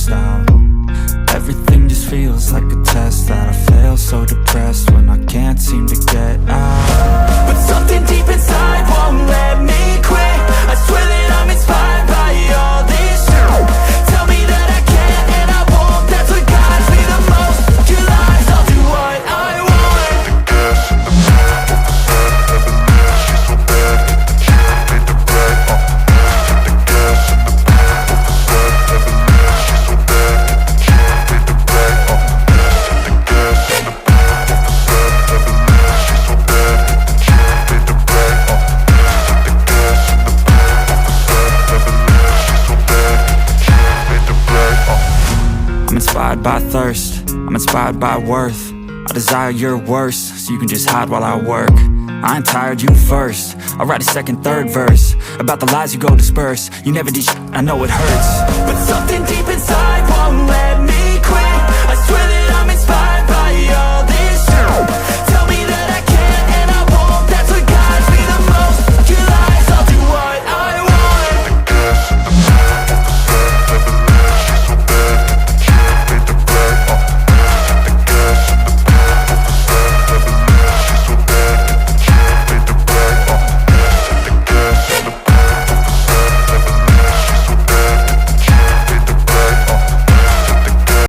stressed out. Everything just feels like a test that I fail, so depressed when I can't seem to get out. But something deep inside won't let me quit. I swear that I'm inspired by all this shit. Tell me that I can't and I won't. That's what guides me the most. Your lies, I'll do what I want. The gas in the back, Evelina, she's so bad. She made the brag, the gas in the back, Evelina, she's so bad. She made the brag, the gas in the back, Evelina, she's so bad. She made the brag, the gas in the back, Evelina, she's so bad. She made the brag, I'm inspired by thirst, I'm inspired by worth. I desire your worst, so you can just hide while I work. I ain't tired, you first. I'll write a second, third verse about the lies you go disperse. You never did shit, I know it hurts. But something deep inside won't let me